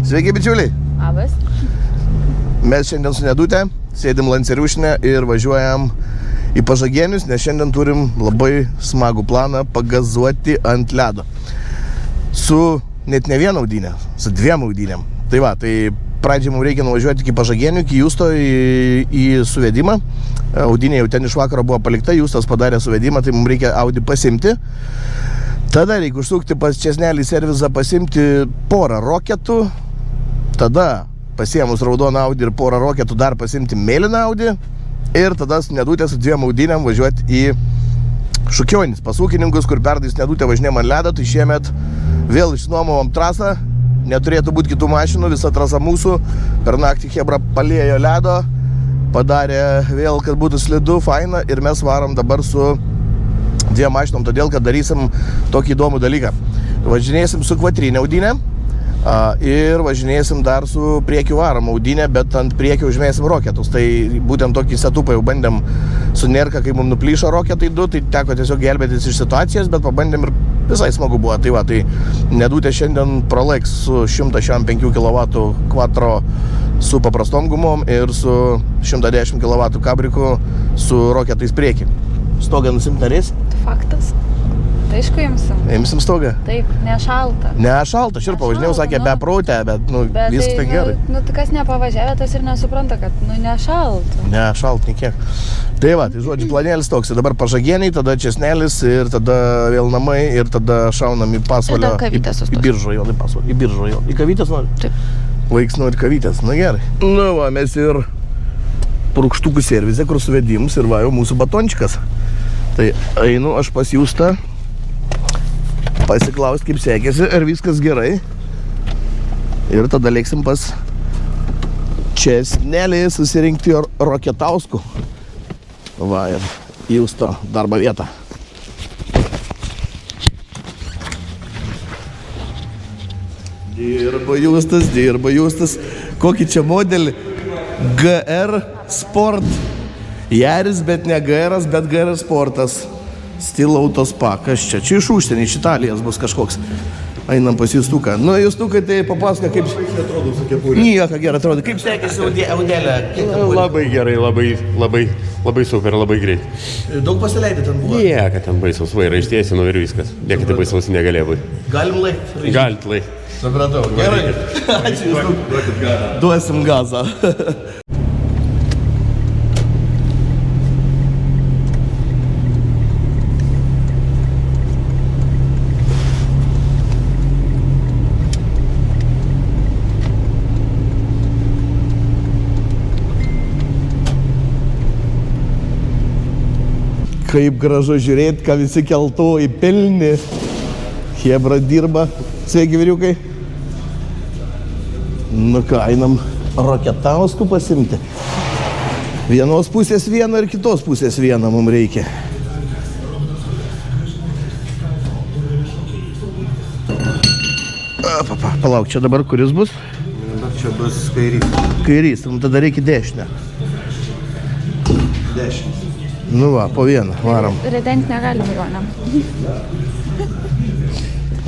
Sveiki, bičiuliai. Labas. Mes šiandien su Nedute sėdim Lanceriušinę ir važiuojam į Pažagėnius, nes šiandien turim labai smagų planą pagazuoti ant ledo. Su net ne viena audynė, su dviem audynėm. Tai va, tai pradžiai mums reikia nuvažiuoti iki Pažagėnių, iki Justo į suvedimą. Audynė jau ten iš vakaro buvo palikta, Justas padarė suvedimą, tai mums reikia Audi pasimti. Tada reikia užsukti pas Česnelį servizą, pasimti porą roketų. Tada pasiemus raudoną Audi ir porą roketų dar pasimti mėlyną Audi. Ir tada su Nedute su dviem audynėm važiuoti į Šukionis pas ūkininkus, kur pernai su Nedute važinėjom ant ledo. Tai šiemet vėl išnuomavom trasą. Neturėtų būti kitų mašinų, visa trasa mūsų. Per naktį Hebra palėjo ledo. Padarė vėl, kad būtų slidu, faina. Ir mes varom dabar su dviem mašinom, todėl, kad darysim tokį įdomų dalyką. Važinėsim su kvatrinė audynė ir važinėsim dar su priekiu varom audynė, bet ant priekio užmėsim roketus. Tai būtent tokį setupą jau bandėm su Nerka, kai mums nuplyšo roketai du, tai teko tiesiog gelbėtis iš situacijos, bet pabandėm ir visai smagu buvo. Tai va, tai Nedute šiandien pralaiks su 105 kW quattro su paprastom gumom ir su 110 kW kabriku su roketais prieki. Stogą nusimt norėsi? Faktas. Tai aišku imsim. Imsim stogą? Taip, nešalta. Nešalta, aš ir pavažinėjau, sakė, be prautę, bet viskas ten gerai. Nu, kas nepavažiavė, tas ir nesupranta, kad nešalta. Nešalta, niekiek. Tai va, tai žodžiu, planėlis toks. Dabar Pažagėniai, tada Česnelis ir tada vėl namai ir tada šaunam į Pasvalio. Ir kavytę sustos. Į Biržų jau, į Pasvalio. Į Biržų jau. Į kavytės nori? Taip. Vaiks nori kavytės, nu gerai. Nu va, mes ir Purkštukų servise, kur suvedimus ir va jau mūsų batončikas. Tai einu aš pas Justą, pasiklaust, kaip sekėsi, ar viskas gerai. Ir tada lėksim pas Česnelį susirinkti Roketauskų. Va, ir Justo darbo vietą. Dirba Justas. Kokį čia modelį? GR Sport. Jaris, bet ne GR, bet GR Sportas. Stil Autospa. Kas čia? Čia iš užsienio, iš Italijos bus kažkoks. Einam pas Justuką. Nu, Justukai, tai papasaka, kaip... atrodo su kepurė. Nieko gerai atrodo. Kaip sekėsi Audelė? Labai gerai, labai super, labai greit. Daug pasileidai ten buvo? Nieka ten baisaus, vairą ištiesino ir viskas. Niekada baisaus negalėjo būti. Galim laikti? Galit laikti. Supratau. Gerai. Ačiū Justuk. Duosim gazą. Kaip gražu žiūrėti, ką visi keltuvai pilni. Hebra dirba. Sveiki, vyriukai. Nu ką, einam Roketauskų pasimti. Vienos pusės vieną ir kitos pusės vieną mums reikia. Palauk, čia dabar kuris bus? Čia bus kairys. Kairys, tada reikia dešinę. Dešinę. Nu va, po vieną, varom. Redent negalim jonėm.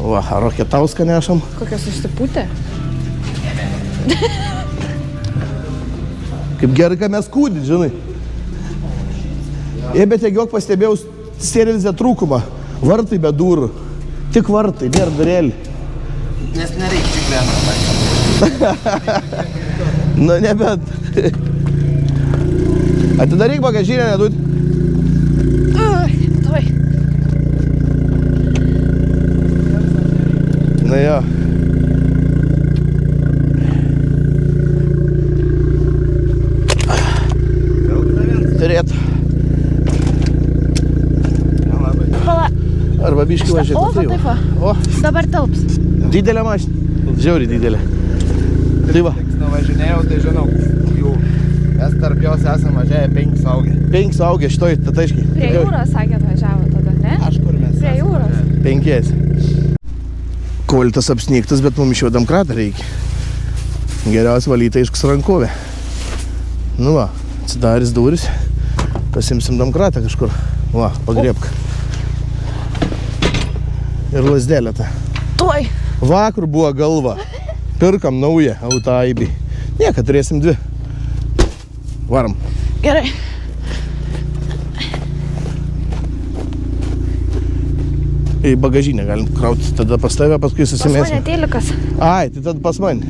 Va, Roketauską nešam. Kokios užsipūtė? Kaip gerai, kad mes kūdit, žinai. Bet jeigu pastebėjau servize trūkumą. Vartai be durų. Tik vartai, nėra durėlį. Nes nereikia čiklėną. Nu, nebent. Atidaryk bagažinę, Nedut. Tuoj. Na jo. Turėtų. Pala. Arba biškį važiuoti. O, va taip va. O, Dabar telps. didelė mašina. Žiauriai didelė. Tai va. Nuvažinėjau, tai žinau, jų. Mes tarp jos esame važiavę 5 saugę. 5 saugę šitoj, tataiškiai. Prie jūros, sakėt, važiavo tada, ne? Aš kur mes Prie jūros. 5. Koltas apsnigtas, bet mums išvedam kratą reikia. Geriausia valyti aiškus rankovė. Nu va, atsidarys duris. Pasimsim domkratą kažkur. Va, pagriebk. Ir lasdelę tą. Tuoj. Vakar buvo galva. Pirkam naują autoaibį. Nieka, turėsim 2. Varam. Gerai. Į bagažinę galim krauti, tada pas tave, paskui Pas susimėsim. mane tėlikas. Ai, tai tada pas mane.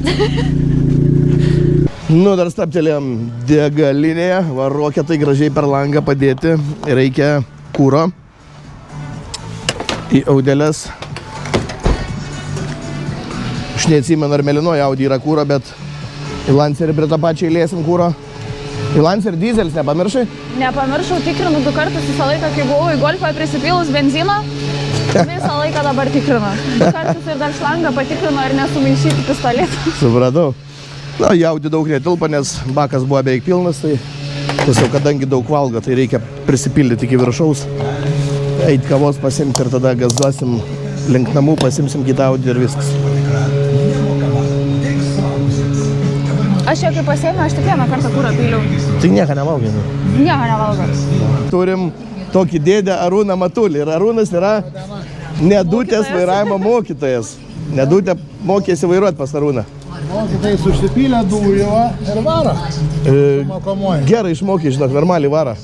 Nu, dar staptelėjom degalinėje, va roketai gražiai per langą padėti. Reikia kūro į audelės. Aš neatsimenu, ar mėlynoji Audi yra kūro, bet į Lancerį prie tą pačią įlėsim kūro. Į Lancerį dizelis, nepamiršai? Nepamiršau, tikrinu 2 kartus visą laiką, kai buvau į golfą prisipylus benzino. Visą laiką dabar tikrinu. 2 kartus ir dar šlangą patikrinu, ar nesumaišyti pistoletų. Supratau. Na, į Audi daug netilpa, nes bakas buvo beveik pilnas, tai tiesiog kadangi daug valgo, tai reikia prisipildyti iki viršaus. Eit kavos pasimti ir tada gazuosim link namų, pasimsim kitą Audi ir viskas. Aš jau kai pasėmiau, aš tik 1 kartą kūrą pyliau. Tai nieko nevalginu. Nieko nevalgo. Turim tokį dėdę Arūną Matulį ir Arūnas yra Nedutės vairavimo mokytojas. Nedutė mokėsi vairuoti pas Arūną. Mokytais užsipylė dujų ir varo. Mokomoji. Gerai išmokė, žinok, normaliai varo.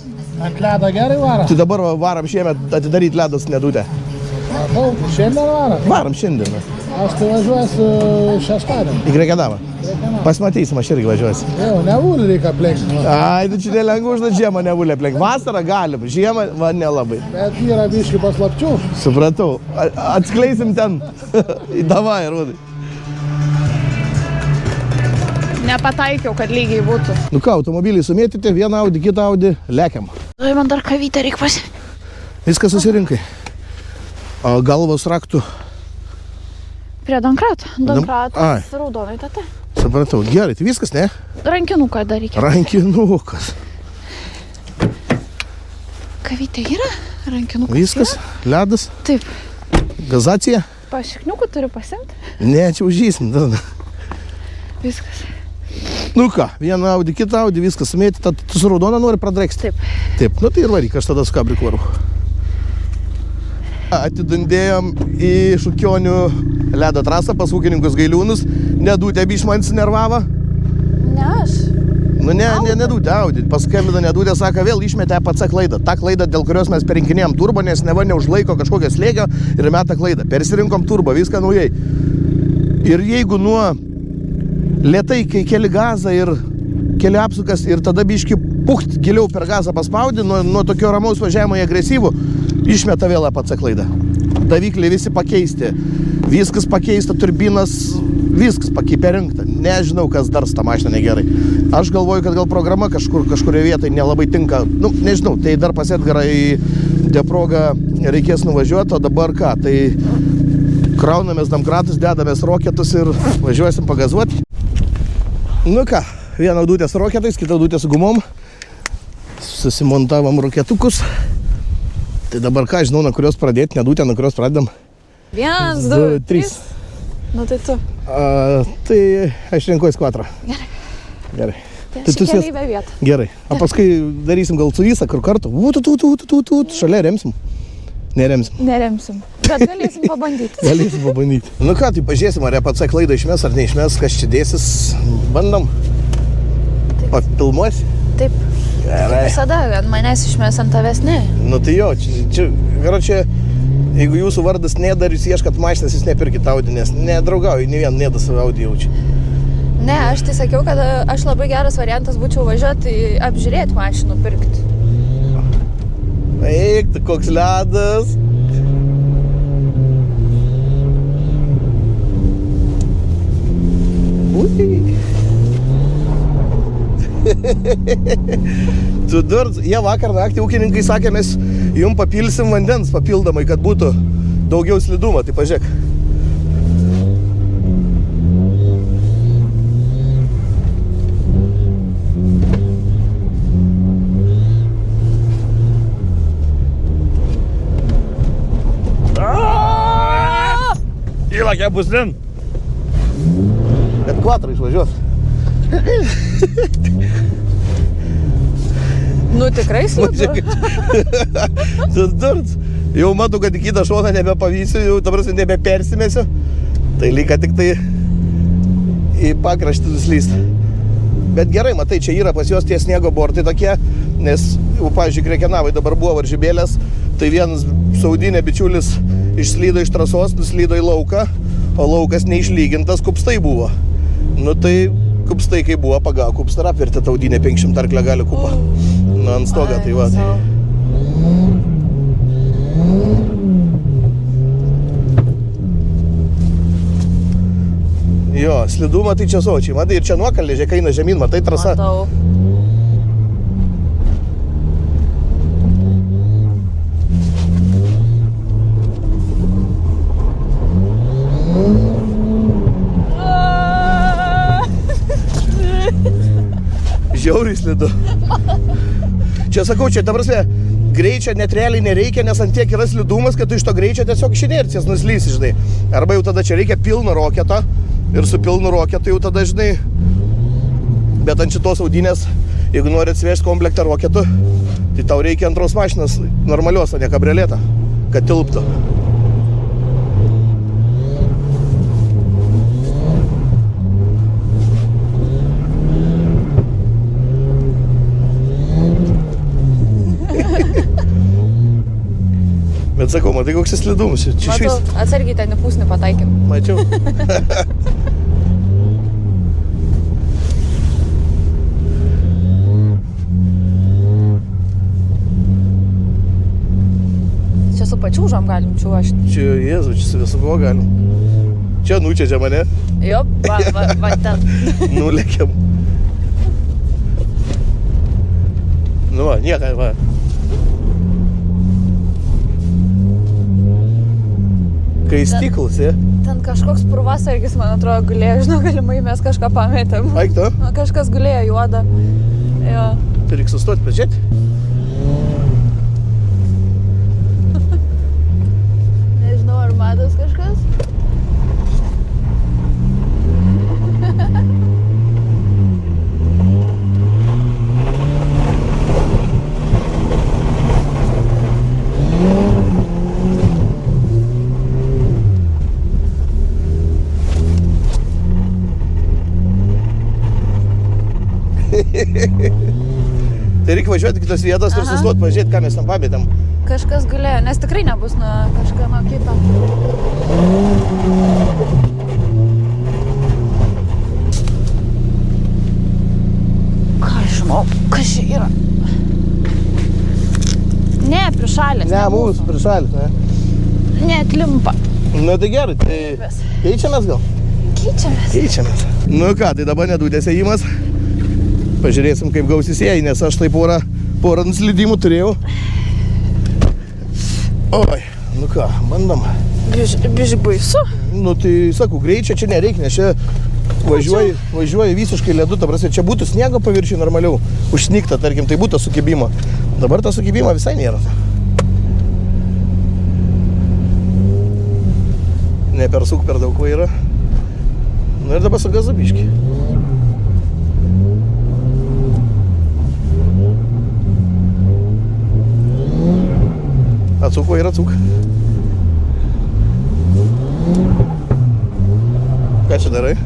Ant ledo gerai varo. Tai dabar varam šiemet atidaryti ledus Nedutę. Matau, šiandien varo. Varam šiandien. Aš tai važiuosiu šeštadienį. Į Grekedamą. Pasmatysim, aš irgi važiuosiu. Jau, nevūlį reikia aplenkti. Ai, tai čia nelengva užduoti, žiemą nevulė aplenk. Vasarą galim, žiemą va nelabai. Bet yra biški paslapčių. Supratau. Atskleisim ten. Davai, Rūdai. Nepataikiau, kad lygiai būtų. Nu ką, automobilį sumėtyti, vieną Audi, kitą Audi, lekiam. Tai man dar kavytę reikia pasimti. Viską susirinkai. O galvos raktų. Prie Donkrato. Ai. Donkratas raudonai tata. Supratau. Gerai, tai viskas, ne? Rankinuką dar reikia. Rankinukas. Kavytė yra? Rankinukas Viskas, ledas, Yra? Taip. gazacija. Pašikniukų turiu pasimti. Ne, čia užžysim. Viskas. Nu ką, vieną Audi, kitą Audi, viskas sumėti. Tad tu su raudona nori pradreksti? Taip. Taip, nu tai ir varyk, aš tada su kabriku varu. Atidundėjom į Šukionių ledo trasą pas ūkininkus Gailiūnus. Nedutė biš man sinervavo. Ne aš. Nu ne, Nedutė, Audi. Paskambino Nedutė, sako, vėl išmetė APC klaidą. Ta klaida, dėl kurios mes perinkinėjom turbo, nes neva neužlaiko kažkokio slėgio ir meta klaidą. Persirinkom turbo, viską naujai. Ir jeigu nuo lėtai, kai keli gazą ir keli apsukas ir tada biški pucht giliau per gazą paspaudį, nuo tokio ramaus važiavimo į agresyvų, išmeta vėl APC klaidą. Davikliai visi pakeisti. Viskas pakeista, turbinas, viskas perrinkta. Nežinau, kas dar su tą mašiną negerai. Aš galvoju, kad gal programa kažkurioje vietoje nelabai tinka. Nu, nežinau, tai dar pas Edgarą į Deprogą reikės nuvažiuoti, o dabar ką? Tai kraunamės damkratus, dedamės roketus ir važiuosim pagazuoti. Nu ką, vieną Dutę su roketais, kitą Dutę su gumom. Susimontavom roketukus. Tai dabar ką, žinau, nuo kurios pradėti, Nedutę, nuo kurios pradedam. 1, 2, 3. Nu tai tu. Tai aš renkuosi 4. Gerai. Gerai. Tai tu aš keliai be vietą. Gerai. O paskui darysim gal su visą, kur kartu. Šalia remsim. Neremsim. Neremsim. Bet galėsim pabandyti. Galėsim pabandyti. Nu ką, tai pažiūrėsim, ar APC klaidą išmes ar neišmes, kas čia dėsis. Bandom. Papilmuosi. Taip. Gerai. Visada ant manęs išmes, ant tavęs ne. Nu tai jo, čia, jeigu jūsų vardas Nėda ir jūs ieškat mašinas, jūs nepirkit Audi, nes nedraugauju, ne vien Nėda savo Audi jaučia. Ne, aš tai sakiau, kad aš labai geras variantas būčiau važiuoti apžiūrėti mašinų pirkti. Eik, tu koks ledas. Tu durds, jie vakar naktį ūkininkai sakė, mes jum papilsim vandens papildomai, kad būtų daugiau slidumo, tai pažiūrėk. Įlakė bus ten. Bet 4 išvažiuos. Nu tikrai slidu. Tu durds. Jau matau, kad į kitą šoną nebepavysiu, jau ta prasme nebepersimėsiu. Tai lyga tik tai į pakraštį nuslysti. Bet gerai, matai, čia yra pas juos tie sniego bortai tokie, nes, pavyzdžiui, Krekenavai dabar buvo varžybėlės, tai vienas Saudinė bičiulis išslydo iš trasos, nuslydo į lauką, o laukas neišlygintas, kupstai buvo. Nu tai kupstai, kai buvo, pagavo kupstą ir apvirtė Taudinė 500 arklio gali kupą. Nu, ant stogą, tai va. Jo, slidumą tai čia sočiai, matai, ir čia nuokalė, žiūrėk, eina žemyn, matai trasa. Matau. Žiauriai slidu. Čia sakau, čia, ta prasme, greičio net realiai nereikia, nes ant tiek yra slidumas, kad tu iš to greičio tiesiog iš inercijos nuslysi, žinai. Arba jau tada čia reikia pilno roketo ir su pilnu roketu jau tada, žinai, bet ant šitos Audinės, jeigu nori atsivežti komplektą roketų, tai tau reikia antros mašinos normalios, o ne kabriolėtą, kad tilptų. Bet sakau, matai, koks jis slidumus. Matau, atsargiai ten į pusnį pataikėm. Mačiau. Čia su pačiūžom galim čiuošti. Čia, Jėzu, čia su visu buvo galim. Čia nučiačia mane. Jo, va ten. Nulėkiam. Nu va, niekai, va. Kai stiklas, je? Ten kažkoks purvasargis, man atrodo, gulėjo, žinau, galimai mes kažką pametėm. Aik to? Kažkas gulėjo juoda. Jo. Tai reikia sustoti, pažiūrėti. Nežinau, ar matos kažkas? Tai reikia važiuoti kitos vietos ir sustoti, pažiūrėti, ką mes tam pametėm. Kažkas gulėjo, nes tikrai nebus nuo kažkieno kito. Ką žinau, kas čia yra? Ne, prišalės. Ne, mūsų prišalės, ne? Ne, atlimpa. Nu tai gerai, tai keičiamės gal? Keičiamės. Nu ką, tai dabar nedūdės ėjimas. Pažiūrėsim, kaip gausis ėjai, nes aš tai porą nuslydimų turėjau. Oi, nu ką, bandom. Biški baisu. Nu tai sakau, greičio čia nereikia, nes čia važiuoja visiškai ledu, ta prasme, čia būtų sniego paviršiai normaliau, užsnigta, tarkim, tai būtų sukibimo. Dabar to sukibimo visai nėra. Ne per suk per daug vaira. Nu ir dabar su gazu biški. Atsuk vairą, atsuk. Ką čia darai?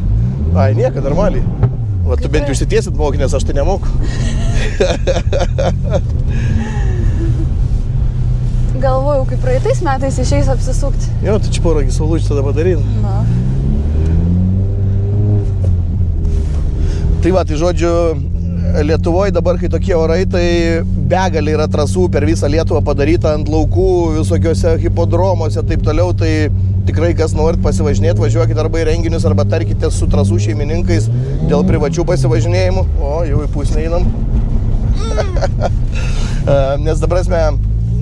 Ai, nieka, normaliai. Va, tu bent jau išsitiesit moki, nes aš tai nemoku. Galvojau, kaip praeitais metais išeis apsisukti. Jo, tai čia porą saulučių tada padaryt. Na. Tai va, tai žodžiu, Lietuvoje dabar, kai tokie orai, tai begalė yra trasų per visą Lietuvą padaryta ant laukų, visokiuose hipodromuose, taip toliau, tai tikrai kas norit pasivažinėti, važiuokit arba į renginius, arba tarkite su trasų šeimininkais dėl privačių pasivažinėjimų. O, jau į pusnį einam. Nes dabar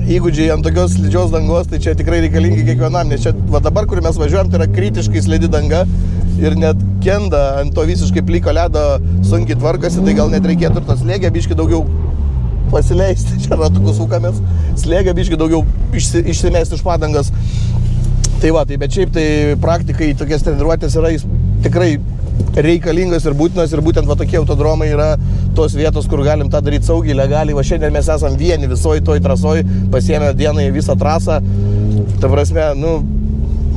įgūdžiai ant tokios slidžios dangos, tai čia tikrai reikalingi kiekvienam, nes čia va dabar, kur mes važiuojam, tai yra kritiškai slidi danga ir net kenda ant to visiškai pliko ledo sunkiai tvarkasi, tai gal net reikėtų ir to slėgę biški daugiau pasileisti, čia ratukus sukamės, slėgę biški daugiau išsimesti iš padangas. Tai va, tai bet šiaip tai praktikai tokias treniruotės yra tikrai reikalingas ir būtinas ir būtent va tokie autodromai yra tos vietos, kur galim tą daryti saugiai, legaliai. Va šiandien mes esam vieni visoj toj trasoj, pasiėmę dienai visą trasą. Ta prasme, nu,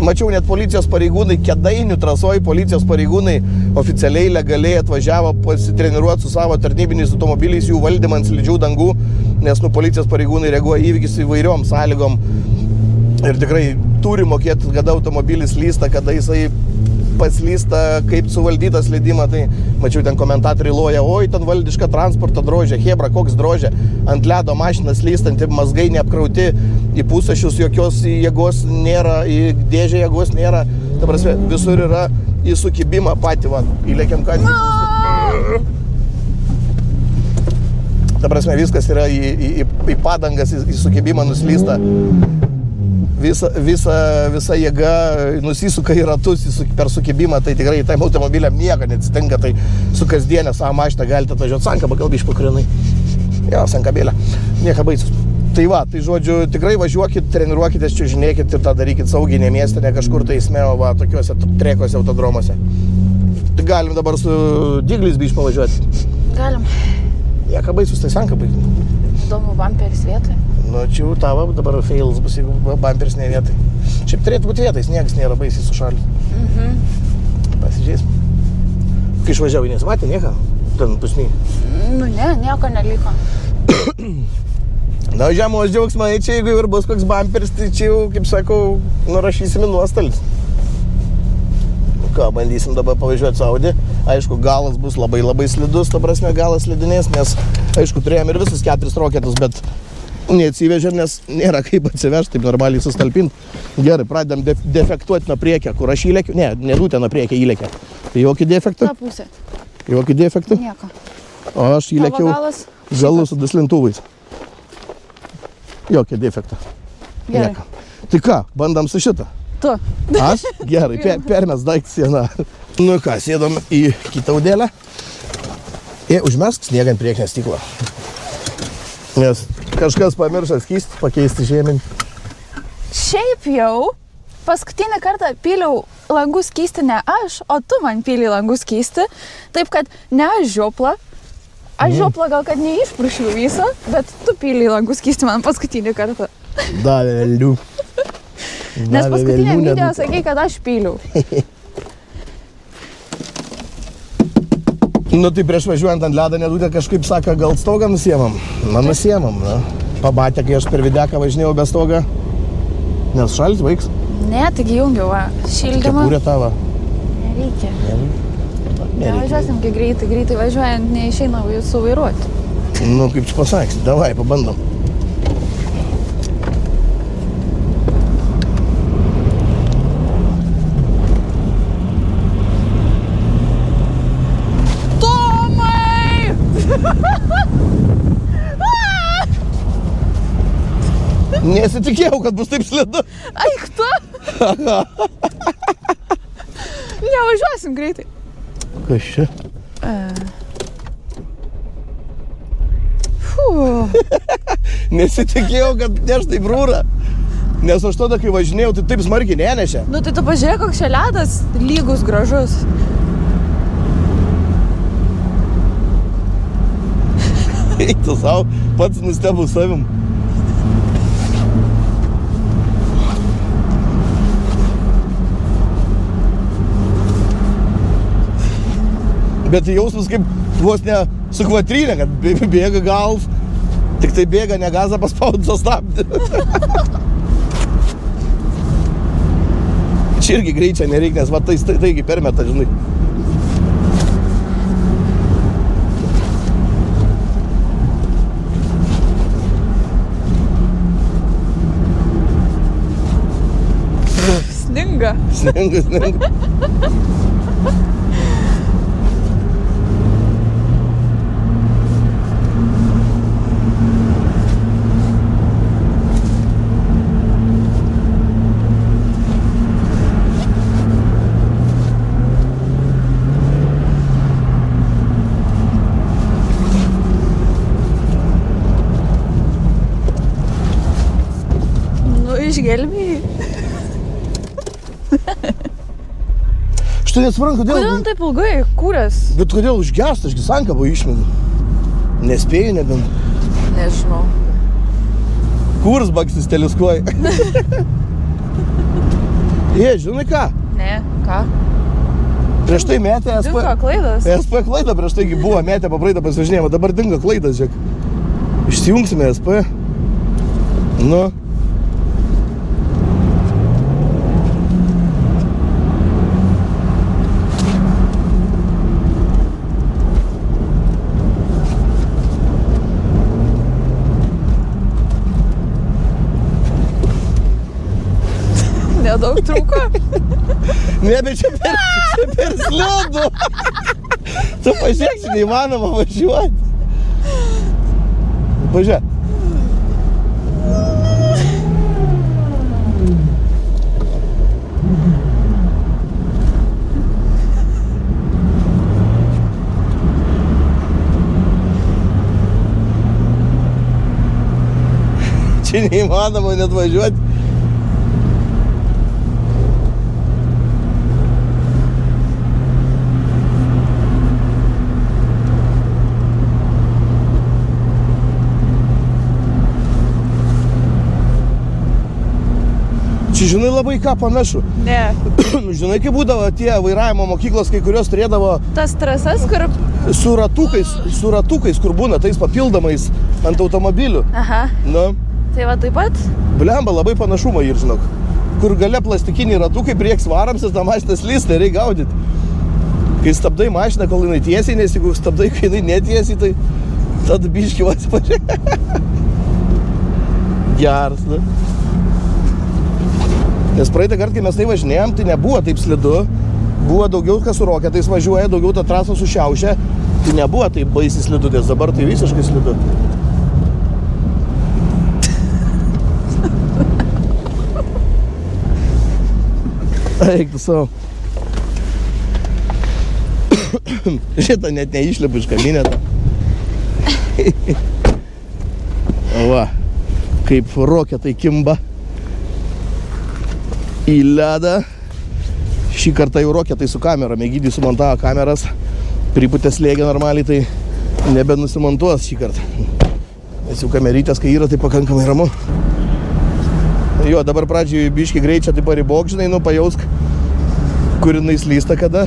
mačiau net policijos pareigūnai, Kėdainių trasoj policijos pareigūnai oficialiai legaliai atvažiavo pasitreniruoti su savo tarnybiniais automobiliais jų valdymą ant slidžių dangų, nes policijos pareigūnai reaguoja įvykis įvairiom sąlygom ir tikrai turi mokėti, kada automobilis lysta, kada jisai paslysta, kaip suvaldytas slydimą, tai mačiau ten komentatoriai loja, oi, ten valdiška transporto drožė, hebra, koks drožė, ant ledo mašinas lystanti, mazgai neapkrauti, į pusašius jokios jėgos nėra, į dėžę jėgos nėra, ta prasme, visur yra į sukibimą patį, va, įlėkiam ką. Ta prasme, viskas yra į padangas, į sukibimą nuslysta. Visa jėga nusisuka į ratus per sukibimą, tai tikrai tam automobiliam nieko neatsitinka, tai su kasdienė savo mašiną galite atvažiuoti Sankabą, gal biškį pakrinai. Jo, Sankabėlę, nieko baisus. Tai va, tai žodžiu, tikrai važiuokit, treniruokitės, čiužinėkit ir tą darykit saugiai, ne mieste, ne kažkur tai smeo, va, tokiuose trekuose autodromuose. Tai galim dabar su Diglis biškį pavažiuoti. Galim. Nieko baisus, tai Sankabai. Įdomu, bamperis vietoj. Nu, čia jau tavo dabar fails bus, jeigu bamperis ne vietai. Šiaip turėtų būti vietai, sniegas nėra baisiai sušalęs. Pasižiūrės. Kai išvažiavai, nesimatė nieko? Ten pusny. Nu ne, nieko neliko. Na, žiemos džiaugsmai, čia jeigu ir bus koks bamperis, tai čia jau, kaip sakau, nurašysime nuostolis. Ką, bandysim dabar pavažiuoti su Audi. Aišku, galas bus labai slidus, ta prasme, galas slidinės, nes, aišku, turėjom ir visus 4 roketus, bet neatsivežėm, nes nėra kaip atsivežti, taip normaliai sustalpinti. Gerai, pradedam defektuoti nuo priekio, kur aš įlėkiu. Ne, nedūtė nuo priekio įlėkia. Tai jokį defektą? Ta pusė. Jokį defektą? Nieko. O aš įlėkiau galu su duslintuvais. Jokį defektą. Gerai. Nieko. Tai ką, bandam su šitą? Tu. Aš? Gerai, permes daiktas sieną. Nu ką, sėdom į kitą audelę. Ir užmesk sniegą ant priekinę stiklą. Nes kažkas pamiršo skystį, pakeisti žieminį. Šiaip jau, paskutinį kartą pyliau langų skystį ne aš, o tu man pyliai langų skystį. Taip kad ne aš žiopla. Aš žiopla gal kad neišprušiu visą, bet tu pyliai langų skystį man paskutinį kartą. Davė velnių. Nes paskutinį video sakei, kad aš pyliau. Nu tai prieš važiuojant ant ledą nedūtė kažkaip sako, gal stogą nusiemam. Na, nusiemam, na. Pamatė, kai aš per Videką važinėjau be stogą. Nes šalis baigs. Ne, taigi jungiau, va, šildymą. Kepurė tavo. Nereikia. Nevažiuosim, kai greitai važiuojant neišeina jūsų vairuoti. Nu, kaip čia pasakysi, davai, pabandom. Nesitikėjau, kad bus taip slidu. Aik tu! Nevažiuosim greitai. Kas čia? Nesitikėjau, kad neš taip rūra. Nes aš tada, kai važinėjau, tai taip smarkiai nenešė. Nu tai tu pažiūrėk, koks čia ledas lygus, gražus. Eik tu savo, pats nustebau savim. Bet jausmas kaip vos ne su kvatrynė, kad bėga galv, tik tai bėga, ne gazą paspaudus stabdį. Čia irgi greičia nereikia, nes va tai taigi permeta, žinai. Sninga. Sninga. Išgelbėjai. Aš tai nesuprantu, kodėl... Kodėl taip ilgai kūrės? Bet kodėl užgęsta, ašgi Sankabą išmėgiu. Nespėju nebent. Žinai ką? Ne, ką? Prieš tai metė SP. Dingo klaidas. SP klaida prieš taigi buvo, metė papraeitą pasivažinėjimą, dabar dingo klaidas, žiūrėk. Išsijungsime SP. Nu. Nedaug trūko. Ne, bet čia per slidu. Tu pažiūrėk, čia neįmanoma važiuoti. Pažiūrėk. Čia neįmanoma net važiuoti. Čia žinai labai ką panašu. Ne. Žinai, kaip būdavo tie vairavimo mokyklos, kai kurios turėdavo Tas trasas, kur... su ratukais, kur būna tais papildomais ant automobilių. Aha. Nu, Tai va taip pat? blemba, labai panašumą ir žinok. Kur gale plastikiniai ratukai prieks varams ir tą mašiną slysta, reikia gaudyti. Kai stabdai mašiną, kol jinai tiesiai, nes jeigu stabdai, kai jinai netiesiai, tai tada biški atsipažiūrė. Geras, nu. Nes praeitą kartą, kai mes tai važinėjom, tai nebuvo taip slidu. Buvo daugiau, kas su roketais važiuoja, daugiau tą trasą sušiaušia. Tai nebuvo taip baisiai slidu, nes dabar tai visiškai slidu. Eik tu savo. Šitą net neišlipu iš kabinetą. Va, kaip roketai kimba į ledą. Šį kartą jau roketai su kamera. Megidį sumontavo kameras. Priputė slėgė normaliai, tai nebenusimontuos šį kartą. Nes jau kamerytės, kai yra, tai pakankamai ramu. Jo, dabar pradžiai biški greičia, tai paribok, žinai, nu pajausk, kur jinai slysta kada.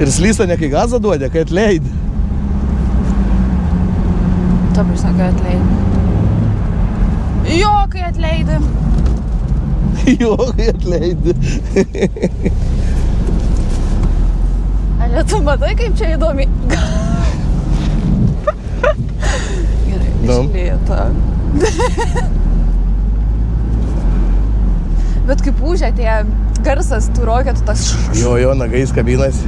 Ir slysta ne kai gazą duodė, kai atleidi. Ta prasme, kai atleidi. Jo, kai atleidi. Jo, kai atleidi. Ale tu matai, kaip čia įdomi. Gerai, Nu. išlėta. Bet kaip ūžia tie garsas, tų roketų tas Jo, nagais kabinas.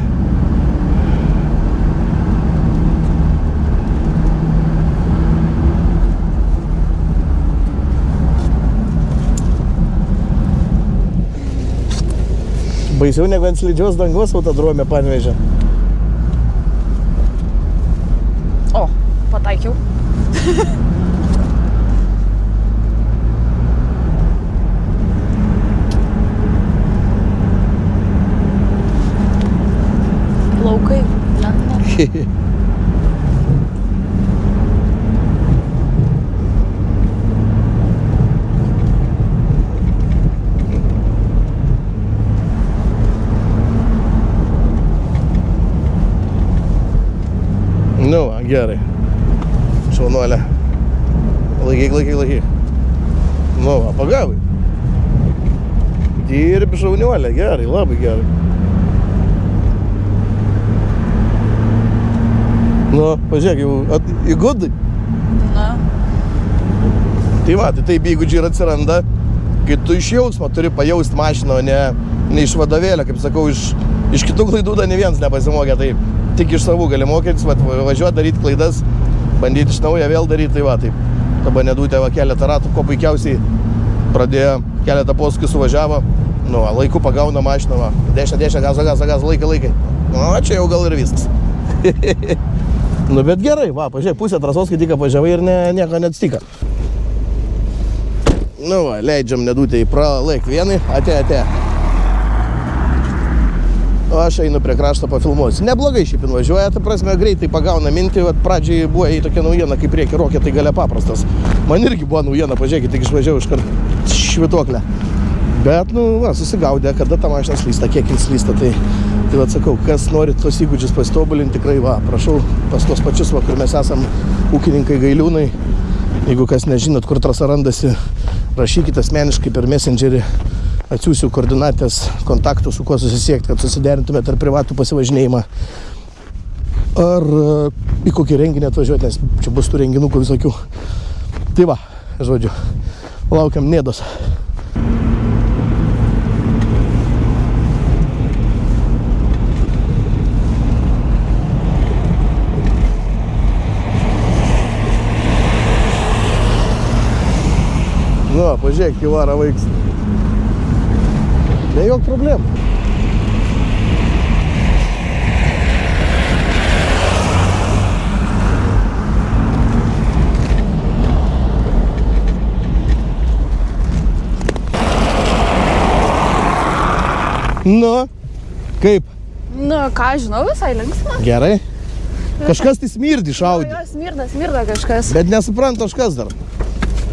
Baisiau negu ant slidžios dangos autodrome Panevėžio. O, pataikiau. Plaukai. Ne. Nu, va, gerai. Šaunuolė. Laikyk. Nu, va, pagavai. Dirbi šauniuolė, gerai, labai gerai. Nu, pažiūrėk, jau įgudai. Na. Tai va, tai taip įgūdžiai ir atsiranda, kai tu iš jausmo turi pajausti mašiną, o ne iš vadovėlio, kaip sakau, iš kitų klaidų da ne vienas nepasimokė, tai tik iš savų gali mokytis, važiuoti, daryti klaidas, bandyti iš naujo vėl daryti, tai va, taip. Dabar nedūtė va keletą ratų, ko puikiausiai pradėjo, keletą posūkių suvažiavo, nu, va, laiku pagauna mašiną, va, dešinę, gaz, laikai. Nu, čia jau gal ir viskas. Nu, bet gerai, va, pažiūrėk, pusę trasos, kai tik važiavai ir nieko neatsitiko. Nu, va, leidžiam nedūtę į pralaik vienai, ate. o aš einu prie krašto pafilmuosiu. Neblogai šiaip važiuoja, ta prasme, greitai pagauna mintį, vat pradžiai buvo į tokia naujiena, kaip prieki rokė, tai gale paprastas. Man irgi buvo naujiena, pažiūrėkit, tik išvažiavau iškart švituoklę. Bet, susigaudė, kada ta mašina slysta, kiek jis slysta, tai vat sakau, kas nori tos įgūdžius pasitobulinti, tikrai prašau pas tos pačius, kur mes esam ūkininkai Gailiūnai. Jeigu kas nežinot, kur trasa randasi, rašykite asmeniškai per Messengerį, atsiųsiu koordinatės kontaktų, su kuo susisiekti, kad susiderintumėte ar privatų pasivažinėjimą, ar į kokį renginį atvažiuoti, nes čia bus tų renginukų visokių. Tai va, žodžiu, laukiam Nėdos. Pažiūrėk, į varą vaiks. Be jok problemų. Kaip? Ką žinau, visai linksma. Gerai. Kažkas tai smirdi šaudį. Jo, smirda kažkas. Bet nesuprantu, aš kas dar.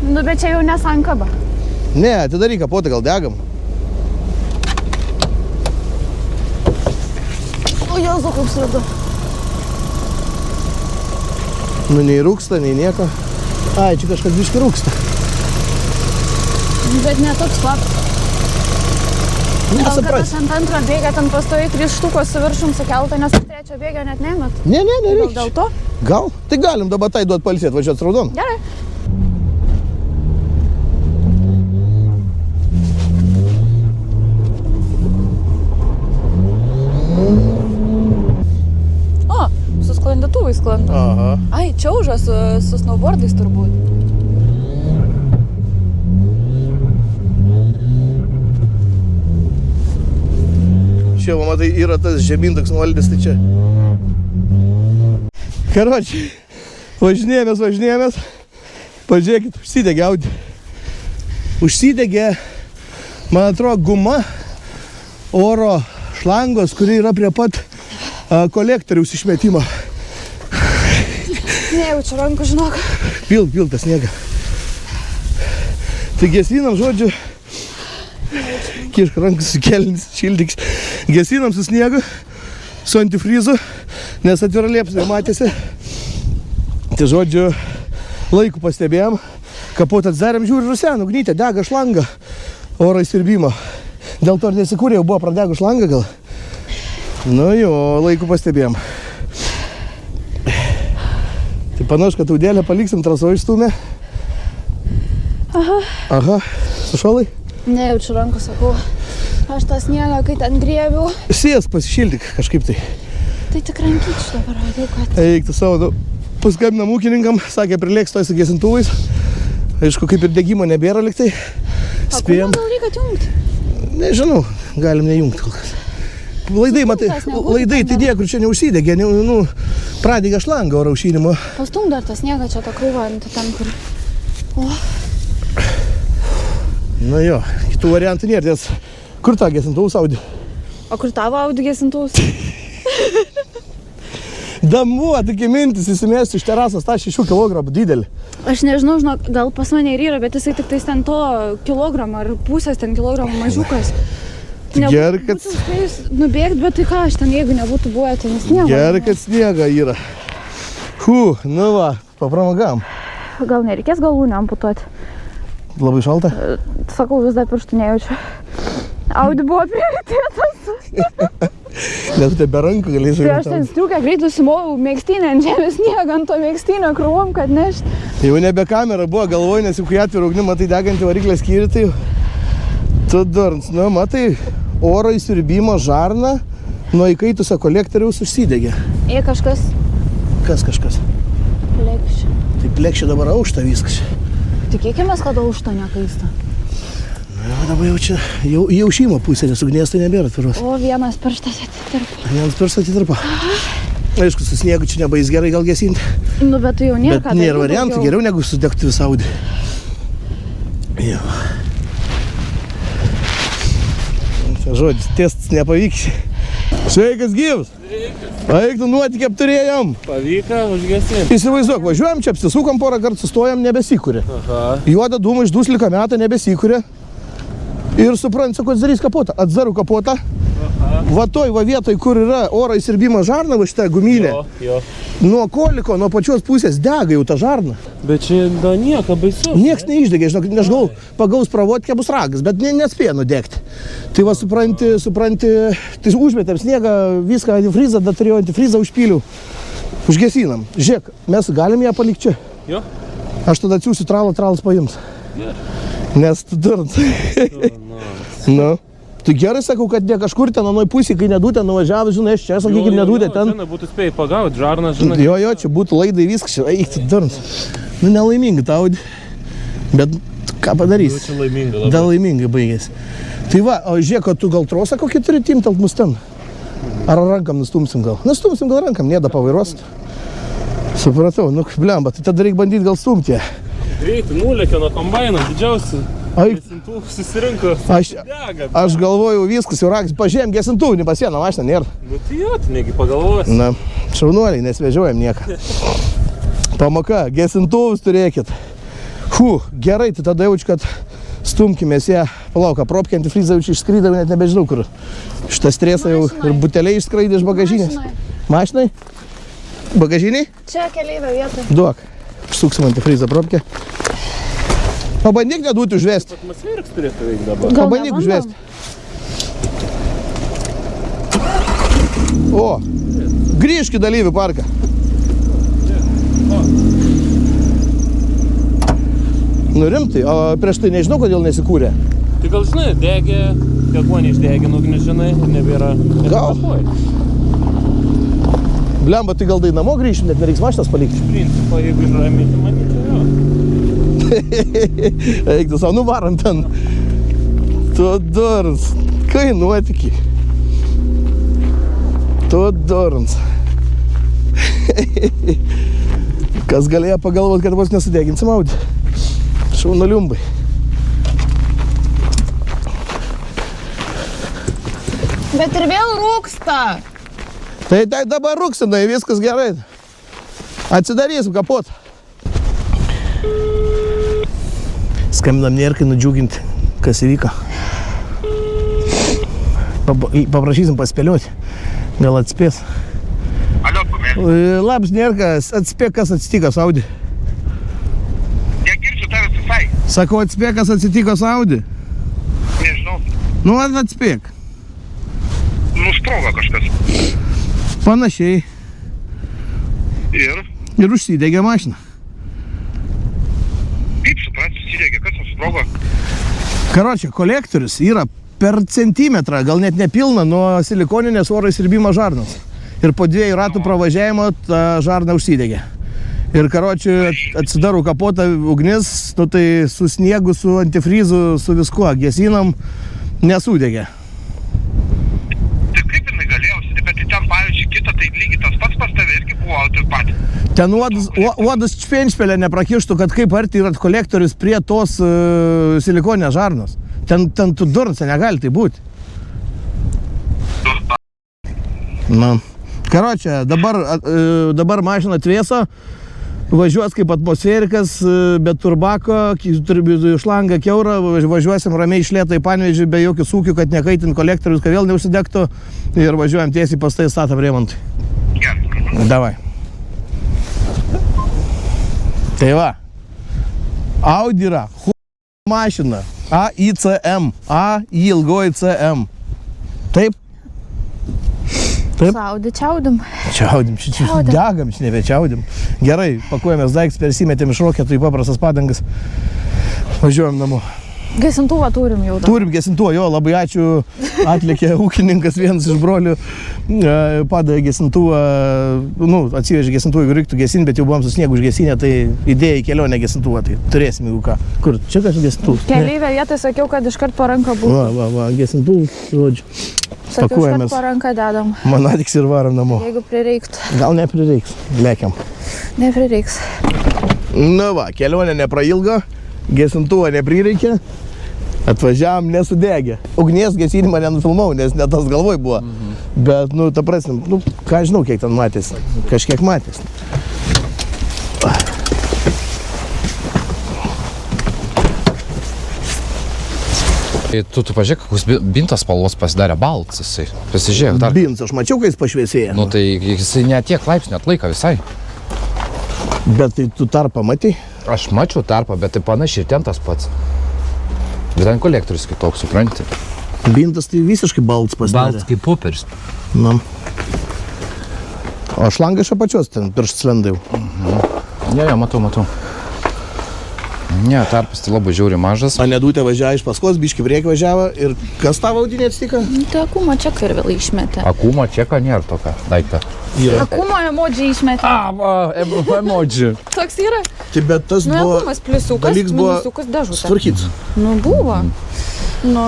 Bet čia jau nesankaba. Ne, atidaryk kapotą, gal degam. O, Jėzu, kaip slidu. Nei rūksta, nei nieko. Ai, čia kažkas biškai rūksta. Bet ne toks slaptas. Gal kad aš ant antrą bėgą ten pastoji 3 štukos su viršum sukelta, nes ant trečio bėgą net nemat. Ne, nereikia. Dėl to? Gal? Tai galim dabar tai duot palsėt, važiuot su raudonu. Gerai. Sklandytuvai sklando. Aha. Ai, čiauža su snowboardais turbūt. Čia, matai, yra tas žemyn toks nuolydis, tai čia. Karočiui, važinėjomės. Pažiūrėkit, užsidegė Audi. Užsidegė, man atrodo, guma oro šlangos, kuri yra prie pat kolektoriaus išmetimo. Nejaučiu rankų, žinok. Pil tą sniegą. Tai gesinam, žodžiu, kišk rankas su kelnis, šildyks. Gesinam su sniegu, su antifrizu, nes atvira liepsnė matėsi. Tai žodžiu, laiku pastebėjom, kapotą atsidarėm, žiūri, rusena, ugnytė, dega šlanga oro įsirbimo. Dėl to ir nesikūrė, jau buvo pradegų šlanga gal. Laiku pastebėjom. Tai panašu, kad Audėlę paliksim, traso išstumė. Aha. Sušalai? Nejaučiu rankų, sakau. Aš tą sniegą, kai ten griebiu. Sės pasišildyk kažkaip tai. Tai tik rankyčių dabar, taip kad. Eik tu savo, paskambinam ūkininkam, sakė, prilėks toj su gesintuvais. Aišku, kaip ir degimo nebėra liktai. Spėjom. Gal reikia atjungti? Nežinau, galim nejungti kol kas. Laidai, matai, tai niekur čia neužsidegė, pradėgė šlangą oro aušinimo. Pastum dar tą sniegą čia tą krūvą, ten kur. Kitų variantų nėra, nes kur tą gesintuvus Audi? O kur tavo Audi gesintuvus? Damu, tokie mintis įsimesti iš terasos tą 6 kg didelį. Aš nežinau, žinok, gal pas mane ir yra, bet jisai tik tais ten to kilogramą ar pusės ten kilogramų mažiukas. Gerai, kad... Būtų spėjus nubėgti, bet tai ką aš ten, jeigu nebūtų buvę, tai sniego. Gerai, kad sniega yra. Papramagam. Gal nereikės galūnę amputuoti? Labai šalta? Sakau, vis dar pirštų nejaučiu. Audi buvo prioritetas. Nes tai be rankų galėsiu. Tai aš ten striukę greit nusimovau megztinę ant žemės sniegą, ant to megztinio krūvom, kad nešti. Jau nebe kamera buvo, galvoju, nes jau kai atvirų ugnį, matai degantį variklę skyrį, tai tu durns. Matai, oro įsirbimo žarna nuo įkaitusio kolektoriaus užsidegė. Kažkas? Kas kažkas? Plekščia. Tai plekščia dabar aušta viskas. Tikėkimės, kad aušta nekaista. Dabar jau čia, jau šymo pusė, nes ugnies tai nebėra atviros. O, vienas pirštas atitirpa. Vienas pirštas atitirpa. Aišku, su sniegu čia nebais gerai gal gesinti. Bet tai jau nėra. Bet nėra variantų, geriau negu sudegti visą Audi. Jo. Žodis, testas nepavyks. Sveikas gyvas. Eiktų nuotikį apturėjom. Pavyko užgesinti. Įsivaizduok, važiuojam čia, apsisukam porą kartų, sustojam, nebesikūrė. Juoda dūma iš duslika metą, nebesikūrė. Ir suprant, sako, atsidarys kapotą. Atsidaru kapotą. Va toj, va vietoj, kur yra oro įsirbimo žarna, va šitą gumylę. Jo. Nuo koliko, nuo pačios pusės dega jau ta žarna. Bet čia da nieko baisu. Nieks neišdegė, žinok, nežinau, pagaus pravodkę bus ragas, bet nespėjo nudegti. Tai va supranti, tai užmetėm sniegą, viską antifrizą, dar turėjau antifrizą, užpyliau. Užgesinam. Žiūrėk, mes galim ją palikti čia. Jo. Aš tada atsiųsiu tralas paims. Nes tu durnt. Nu. Tu gerai sakau, kad ne kažkur ten anoj pusėje, kai nedūtė nuvažiavo, žinai, aš čia, sakykime, nedūtė ten. Žinai, būtų spėjai pagauti, žarną, žinai. Jo, čia būtų laidai viskas, eik, tu durnt. Nu, nelaimingai tau, bet ką padarys? Čia laimingai labai. Da laimingai baigėsi. Tai va, o žiūrėk, o tu gal trosą kokį turi timtelt mus ten? Ar rankam nustumsim gal? Nustumsim gal rankam, nėda pavairuosit. Supratau, nu, blemba, tai tada reikia bandyti gal stumti. Greitai nulėkė nuo kombaino, didžiausi. Gesintuvų susirinko. Aš galvoju, viskas jau ragas, pažiūrėjom gesintuvų, pas vieną mašiną nėra. Bet jo, tu negi pagalvosi. Na, šaunuoliai, nesvežiuojam nieką. Pamoka, gesintuvus turėkit. Gerai, tai tada jaučiu, kad stumkimės ją. Palauk, propkę antifrizą jaučiu išskrydavau, net nebežinau kur. Šitą stresą jau ir buteliai išskraidė iš bagažinės. Mašinai? Bagažiniai? Čia keleivio vietoj. Duok. Suksim antifrizą propkę. Pabandyk nedūti užvesti. Atmosferiks turėtų veikti dabar. Pabandyk užvesti. O, grįžk į dalyvių parką. Nu rimtai, o prieš tai nežinau, kodėl nesikūrė. Tai gal žinai, degė, deguonį išdegė, ugnis žinai, ir nebėra. Gal. Blemba, tai gal tai namo grįžim, net nereiks mašinas palikti. Iš principo, jeigu išraminti, manyčiau, jo. Eik tu savo, nuvarom ten. Tu durns. Kai nuotikiai. Tu durns. Kas galėjo pagalvot, kad vos nesudeginsim Audi. Šaunaliumbai. Bet ir vėl rūksta. Tai dabar rūksinai, viskas gerai. Atsidarysim kapotą. Skambinam Nėrkai nudžiuginti, kas įvyko. Paprašysim paspėlioti. Gal atspės. Alio, pamėg. Labas, Nėrkas, atspėk, kas atsitiko su Audi. Negirdžiu tavęs visai. Sakau, atspėk, kas atsitiko su Audi. Nežinau. Nu, atspėk. Nusprogo kažkas. Panašiai. Ir užsidegė mašiną. kaip suprasti, susidegė, kas nusprogo? Karočią, kolektorius yra per centimetrą, gal net nepilna nuo silikoninės oro įsirbimo žarnos. Ir po 2 ratų pravažiavimo ta žarna užsidegė. Ir karočių atsidarau kapotą ugnis, nu tai su sniegu, su antifrizu, su viskuo, gesinam, nesudegė. Tai kaip jinai galėjo užsidegti, bet ten pavyzdžiui kitą, tai lygiai tas pats pas tave irgi buvo taip pat. Ten uodas špenšpelė neprakištų, kad kaip arti yra kolektorius prie tos silikoninės žarnos. Ten tu durns, negali tai būti. Na. Karočią, dabar mašina atvėso, važiuos kaip atmosferikas, be turbako, šlangą kiaurą, važiuosim ramiai iš lėto į Panevėžį, be jokių sūkių, kad nekaitint kolektorius, kad vėl neužsidegtų, ir važiuojam tiesiai pas tai statom remontui. Davai. Tai va, Audi yra, mašina, AICM, AI ilgoji CM. Taip? Taip? Saudį čiaudim. Čiaudim, degam, nebečiaudim. Gerai, pakuojamės daiktus, persimetėm iš roketų į paprastas padangas. Važiuojam namo. Gesintuvą turim jau. Turim gesintuvą, jo, labai ačiū. Atlikė ūkininkas, vienas iš brolių, padavė gesintuvą, atsivežė gesintuvą, jeigu reiktų gesinti, bet jau buvom su sniegu užgesinę, tai idėja į kelionę gesintuvą, tai turėsim, jeigu ką. Kur? Čia kažkas gesintuvas? Keleivė vietoj sakiau, kad iškart po ranką būtų. Va, gesintuvų, žodžiu. Sakiau, iškart po ranką dedam. Manatiks ir varam namo. Jeigu prireiktų. Gal neprireiks, lekiam. Neprireiks. Nu va, kelionė neprailgo, gesintuvo neprireikė, atvažiavam nesudegė. Ugnies gesinimą nenufilmau, nes net tas galvoj buvo. Bet, nu, ta prasme, nu, ką žinau, kiek ten matės. Kažkiek matės. Tu pažiūrėk, koks bintas spalvos pasidarė baltas jisai. Pasižiūrėk dar. Bins, aš mačiau, kai jis pašviesėja. Nu tai jisai ne tiek laipsnių atlaiko visai. Bet tai tu tarpą matai? Aš mačiau tarpą, bet tai panašiai ir ten tas pats. Bet ten kolektorius kitoks, supranti. Bintas tai visiškai baltas pasidarė. Baltas kaip popierius. Na. O šlangas iš apačios ten piršt slenda jau. Ne, matau. Ne, tarpas tai labai žiauriai mažas. A Nedutė važiavo iš paskos, biški priekį važiavo ir kas tavo audinė atsitiko? Tai akumo čeką ir vėl išmetė. Akumo čeka nėra tokio daiktą. Akumo emodžiai išmetė. Emoji. Toks yra. Tai bet tas Nu, buvo... akumas pliusiukas, dalyks buvo minusiukas dėžutė. sutvarkytas. Nu, buvo. Nu,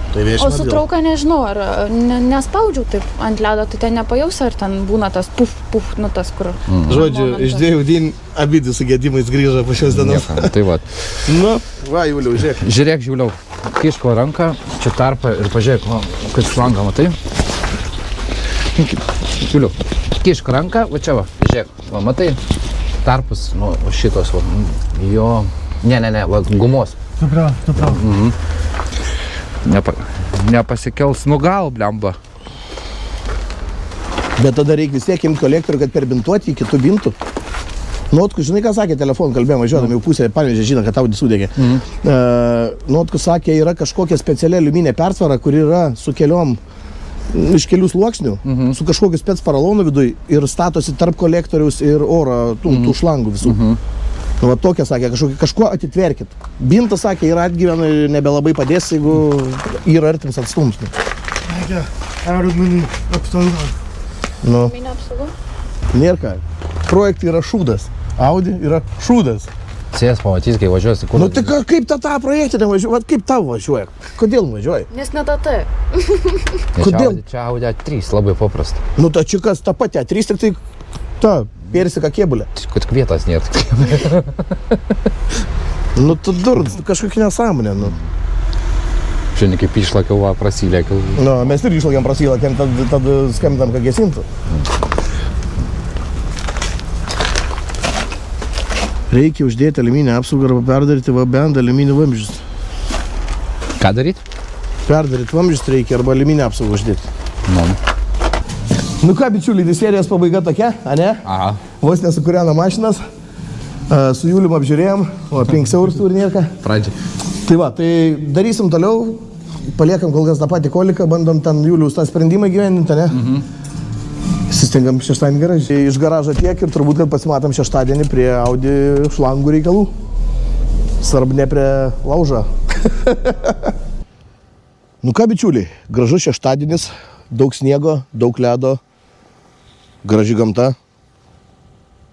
Tai o viešina su trauka nežinau, ar nespaudžiau taip ant ledo, tai ten nepajaus, ar ten būna tas puf, nu tas, kur... Žodžiu, iš dviejų audinių abidvi su gedimais grįžo po šios dienos. Tai va. Nu, va, Juliau, žiūrėk. Žiūrėk, Juliau, kiško ranką, čia tarpą ir pažiūrėk, va, kad šlangą, matai? Juliau, kiško ranką, va čia va, žiūrėk, va, matai? Tarpas, nu, šitos, va, jo, ne, va, gumos. Supratau. Nepasikels, nu gal, blemba. Bet tada reikia vis tiek imti kolektorių, kad perbintuoti į kitų bintų. Nuotku, žinai, ką sakė telefonu, kalbėjom, važiuodami jau pusę, Panevėžė žino, kad Audi sudegė. Nuotku sakė, yra kažkokia speciali aliuminė persvara, kuri yra su keliom, iš kelių sluoksnių, su kažkokiu spec paralonu viduj ir statosi tarp kolektoriaus ir oro tų šlangų visų. Nu, va tokia sakė, kažkuo atitverkit. Bintas sakė, yra atgyvena ir nebelabai padės, jeigu yra artims atstums. Nu, Minė apsauga? nėra ką. Projektai yra šūdas. Audi yra šūdas. Sės pamatys, kai važiuosi, kur... Nu, tai kaip tą projektinę važiuoja? Vat kaip tau važiuoja? Kodėl važiuoja? Nes ne ta. Kodėl? Čia Audi 3, labai paprasta. Nu, ta čia kas, ta pati A3, tik tai ta, persika kėbulė. Kad vietos nėra. Nu, tu durns, kažkokia nesąmonė, nu. Šiandien kaip išlakiau, va, prasilėkiau. Nu, mes irgi išlakėm prasilakėm, tad skambinam, kad gesintų. Reikia uždėti aliuminę apsaugą arba perdaryti bent aliuminį vamzdžius. Ką daryt? Perdaryti vamzdžius reikia arba aliuminę apsaugą uždėti. Nu, ką, bičiuliai, tai serijos pabaiga tokia, ane? Aha. Vos nesukūrena mašinas, su Julium apžiūrėjom, o 5 eurų turi nėra. Pradžiai. Tai va, tai darysim toliau, paliekam kol kas tą patį koliką, bandom ten Julius tą sprendimą gyveninti, ne? Sustingam šeštadienį garažą. Iš garažo tiek ir turbūt, kad pasimatom šeštadienį prie Audi šlangų reikalų. Svarbu ne prie laužo. Nu ką, bičiuliai, gražus šeštadienis, daug sniego, daug ledo, graži gamta.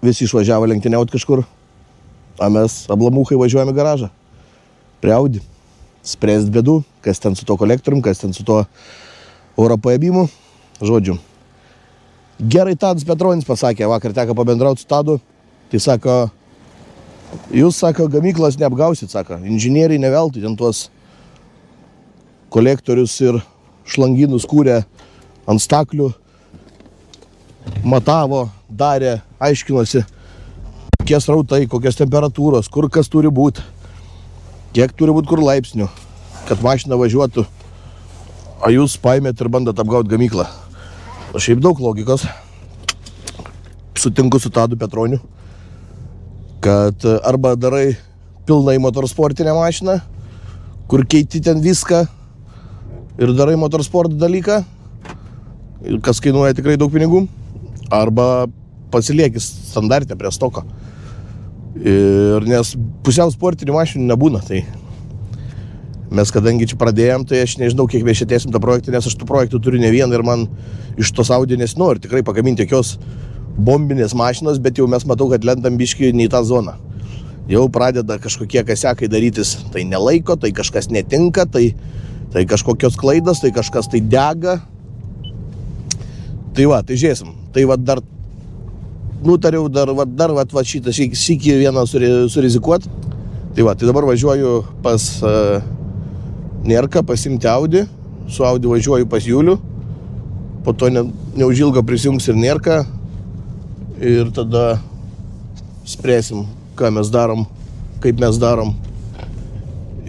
Visi išvažiavo lenktyniauti kažkur, o mes ablamūchai važiuojame į garažą. Prie Audi. Spręst bėdų, kas ten su to kolektorium, kas ten su to oro paėmimu. Žodžiu. Gerai Tadas Petronis pasakė, vakar teko pabendrauti su Tadu. Tai sako, jūs, sako, gamyklas neapgausit, sako. Inžinieriai neveltui ten tuos kolektorius ir šlanginus kūrė ant staklių. Matavo, darė, aiškinosi, kokie srautai, kokios temperatūros, kur kas turi būti. Kiek turi būti kur laipsnių, kad mašina važiuotų, o jūs paimėt ir bandat apgauti gamyklą. O šiaip daug logikos. Sutinku su Tadu Petroniu, kad arba darai pilnai motorsportinę mašiną, kur keiti ten viską ir darai motorsport dalyką, kas kainuoja tikrai daug pinigų, arba pasilieki standartę prie stoko. Ir nes pusiau sportinių mašinų nebūna, tai mes kadangi čia pradėjom, tai aš nežinau, kiek mes šitėsim tą projektą, nes aš tų projektų turiu ne vieną ir man iš tos Audi nesinori tikrai pagaminti jokios bombinės mašinos, bet jau mes matau, kad lendam biškį ne į tą zoną. Jau pradeda kažkokie kasiakai darytis, tai nelaiko, tai kažkas netinka, tai kažkokios klaidos, tai kažkas tai dega. Tai va, tai žiūrėsim. Tai va dar nutariau šitą sykį vieną surizikuoti. Tai va, tai dabar važiuoju pas Nerką pasimti Audi. Su Audi važiuoju pas Julių. po to neužilgo prisijungs ir Nierka ir tada spręsim, ką mes darom, kaip mes darom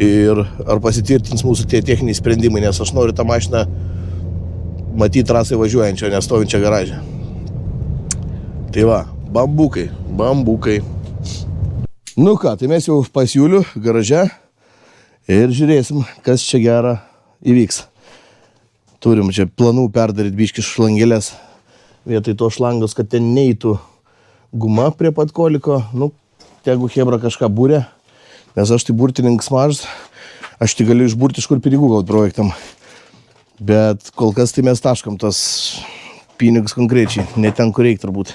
ir ar pasitvirtins mūsų tie techniniai sprendimai, nes aš noriu tą mašiną matyti trasai važiuojančią, nestovinčią garažę. Tai va, bambukai. Nu ką, tai mes jau pas Julių garaže ir žiūrėsim, kas čia gerą įvyks. Turim čia planų perdaryti biškį šlangelės vietoj to šlangos, kad ten neitų guma prie pat koliko. Nu, tegu Hebra kažką būrė, nes aš tai burtininkas mažas, aš tai galiu išburti iš kur pinigų gauti projektam. Bet kol kas tai mes taškam tas pinigus konkrečiai, ne ten, kur reikia turbūt.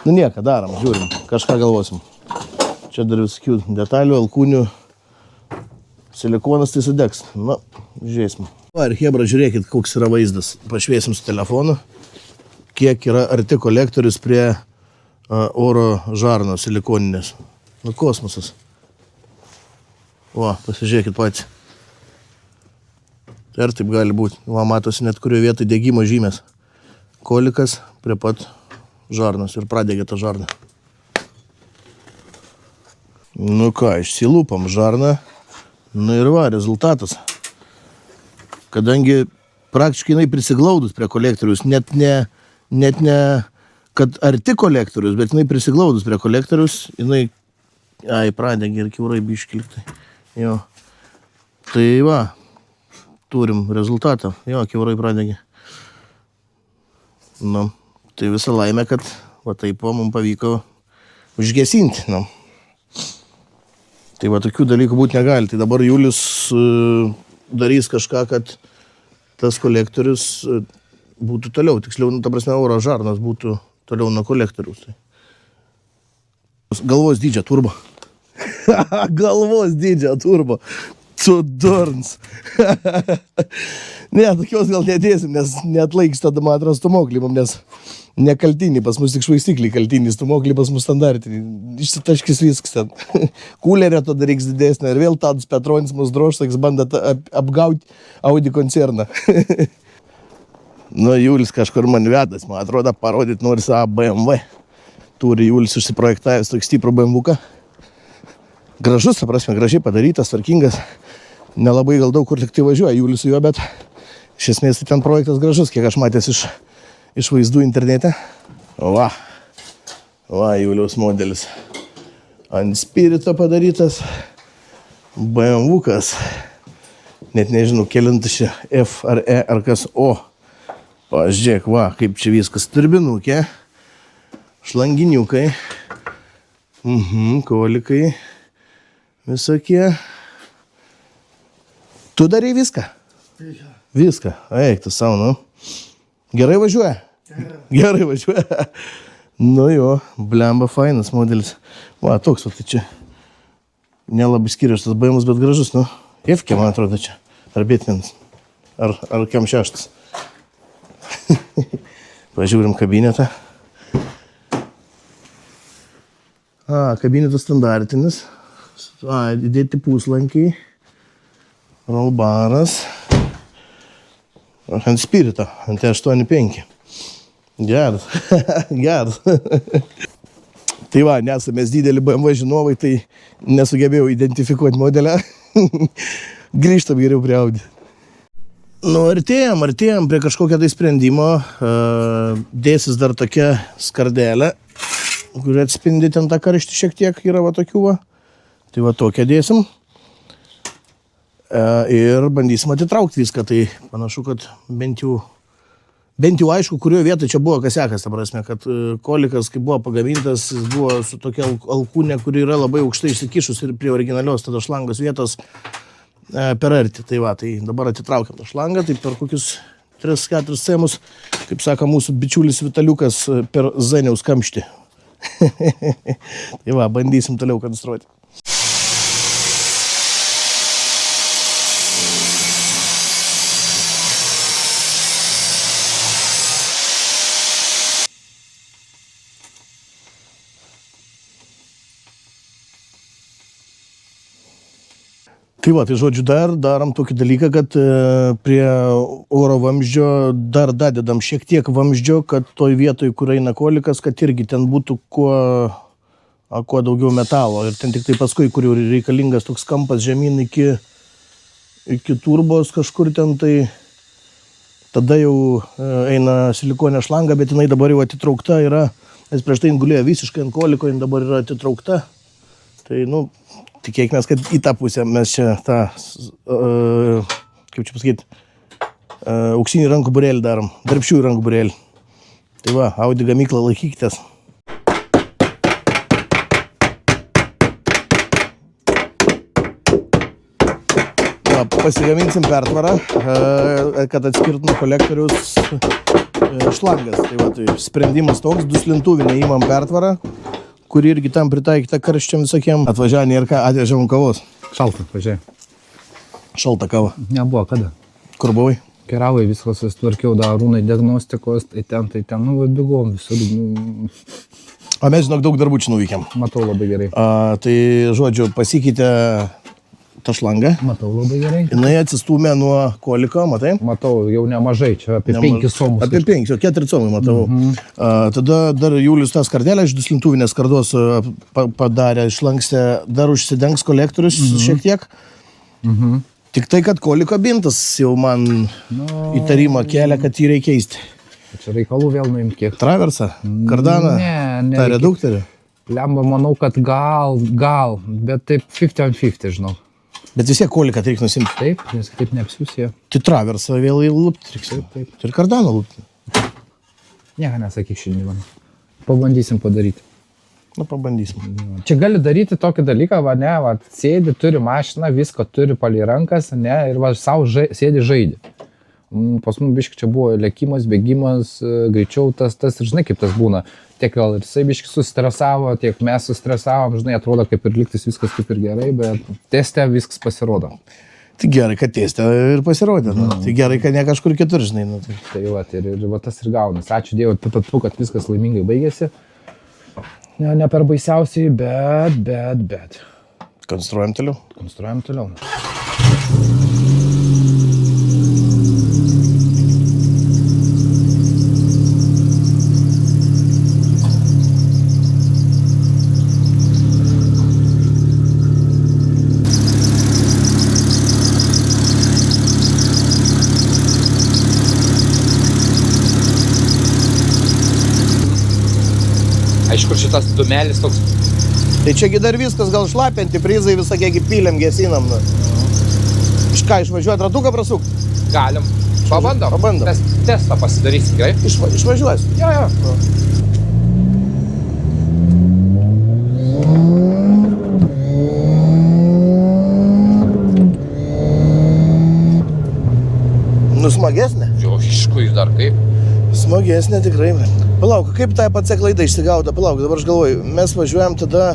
Nu nieko, darom, žiūrim, kažką galvosim. Čia dar visokių detalių, alkūnių, silikonas tai sudegs. Na, žiūrėsim. Ir Hebra, žiūrėkit, koks yra vaizdas. Pašviesim su telefonu, kiek yra arti kolektorius prie oro žarnos silikoninės. Nu, kosmosas. Va, pasižiūrėkit patys. Ir taip gali būti. Va, matosi net kurio vietoj degimo žymės. Kolikas prie pat žarnos ir pradegė tą žarną. Nu ką, išsilūpam žarną. Nu ir va, rezultatas. Kadangi praktiškai jinai prisiglaudus prie kolektorius, net ne, kad arti kolektorius, bet jinai prisiglaudus prie kolektorius, jinai, pradegė ir kiaurai biškiltai. Jo. Tai va, turim rezultatą. Jo, kiaurai pradegė. Nu, tai visa laimė, kad va taip mums pavyko užgesinti. Nu. Tai va, tokių dalykų būti negali. Tai dabar Julius darys kažką, kad tas kolektorius būtų toliau. Tiksliau, ta prasme, oro žarnas būtų toliau nuo kolektoriaus. Galvos dydžio turbo. Galvos dydžio turbo. Tu durns. Ne, tokios gal nedėsim, nes neatlaiks tada, man atrodo, stumoklį, nes nekaltinį, pas mus tik švaistikliai kaltinį, stumoklį pas mus standartinį. Išsitaškis viskas ten. Kūlerė tada reiks didesnė ir vėl Tadas Petronis mus droš, saks, banda apgauti Audi koncerną. Nu, Julius kažkur man vedas, man atrodo, parodyti nori savo BMW. Turi Julius užsiprojektavęs tokį stiprų BMW-ką. Gražus, ta prasme, gražiai padarytas, tvarkingas. Nelabai gal daug kur tik tai važiuoja Julius su juo, bet iš esmės tai ten projektas gražus, kiek aš matęs iš vaizdų internete. Va, Juliaus modelis. Ant spirito padarytas BMW-kas. Net nežinau, kelintas čia F ar E ar kas O. Pažiūrėk, va, kaip čia viskas. Turbinukė, šlanginiukai, kolikai, visokie. Tu darai viską? Viską. Eik, tu savo, nu. Gerai važiuoja? Gerai važiuoja. Nu jo, blemba fainas modelis. Va, toks, va, tai čia nelabai skirias tas BMWs, bet gražus, nu. F-kę, man atrodo, čia. Ar Betmanas. Ar Kem 6. Pažiūrim kabinetą. Kabinetas standartinis. Įdėti puslankiai. Rollbaras. Ant spirito, ant 8.5. Geras. Geras. Tai va, nesamės didelį BMW žinovai, tai nesugebėjau identifikuoti modelę. Grįžtam geriau prie Audi. Nu, artėjom prie kažkokio tai sprendimo. Dėsis dar tokia skardelė, kuri atspindi ten tą karštį šiek tiek, yra va tokių va. Tai va tokią dėsim. Ir bandysim atitraukti viską, tai panašu, kad bent jau aišku, kurioje vietoje čia buvo kasekas, ta prasme, kad kolikas, kai buvo pagamintas, jis buvo su tokia alkūnė, kuri yra labai aukštai išsikišus ir prie originalios tada šlangos vietos per arti. Tai va, tai dabar atitraukiam tą šlangą, tai per kokius 3-4 cėmus, kaip sako mūsų bičiulis Vitaliukas, per Zaniaus kamštį. Tai va, bandysim toliau konstruoti. Tai va, tai žodžiu, darom tokį dalyką, kad prie oro vamzdžio dar dadedam šiek tiek vamzdžio, kad toj vietoj, kur eina kolikas, kad irgi ten būtų kuo daugiau metalo. Ir ten tik tai paskui, kur jau reikalingas toks kampas žemyn iki turbos kažkur ten, tai tada jau eina silikonė šlanga, bet jinai dabar jau atitraukta yra, nes prieš tai gulėjo visiškai ant koliko, jinai dabar yra atitraukta. Tai, tikėkime, kad į tą pusę mes čia tą, kaip čia pasakyti, auksinį rankų burėlį darom, darbščiųjų rankų burėlį. Tai va, Audi gamyklą laikykitės. Va, pasigaminsim pertvarą, kad atskirtume kolektorius šlangas. Tai va, tai sprendimas toks, duslintuvinę įmam pertvarą, kuri irgi tam pritaikyta karščiam visokiem. Atvažiavę ir ką, atvežiam kavos. Šalta, važiuoju. Šalta kava. Nebuvo kada. Kur buvai? Keravai viskas susitvarkiau, Arūnai diagnostikos, tai ten, bėgom visur. O mes, žinok, daug darbų čia nuveikėm. Matau labai gerai. Tai, žodžiu, pasikeitė tą šlangą. Matau labai gerai. Jinai atsistūmė nuo koliko, matai? Matau, jau nemažai, čia apie 5 somus. Apie 5, 4 somai matau. Tada dar Julius tą skardelę iš duslintuvinės skardos padarė, išlankstė, dar užsidengs kolektorius šiek tiek. Tik tai, kad koliko bintas jau man įtarimą kelia, kad jį reikia keisti. Čia reikalų vėl nuimti kiek. Traversą? Kardaną? Ne. Ta reduktorį? Lemba, manau, kad gal, bet taip 50-50, žinau. Bet vis tiek koliką reikia nusimti. Taip, nes taip neapsiusė. Tai traversą vėl įlupti reikia. Taip. Ir kardaną lupti. Nieko nesakyk šiandien. Pabandysim padaryti. Pabandysim. Čia gali daryti tokį dalyką, sėdi, turi mašiną, viską turi palei rankas, ir savo sėdi žaidži. Pas mums biški čia buvo lėkimas, bėgimas, greičiau tas ir žinai, kaip tas būna. Tiek gal ir jisai biški sustresavo, tiek mes sustresavom, žinai, atrodo kaip ir lygtis viskas kaip ir gerai, bet teste viskas pasirodo. Tai gerai, kad teste ir pasirodė. Tai gerai, kad ne kažkur kitur, žinai. Tai va tas ir gaunas. Ačiū Dievui, kad viskas laimingai baigėsi. Ne per baisiausiai, bet. Konstruojam toliau. Konstruojam toliau. Aišku, šitas dumelis toks. Tai čiagi dar viskas, gal šlapinti, prizai visokie pylėm, gesinam. Iš ką, išvažiuot ratuką prasuk? Galim. Pabandom. Testą pasidarysim, gerai? Išvažiuos? Jo. Smagesnė? Jo, aišku, ir dar kaip. Smagesnė tikrai. Palauk, kaip ta pats klaida išsigauda? Palauk, dabar aš galvoju, mes važiuojam tada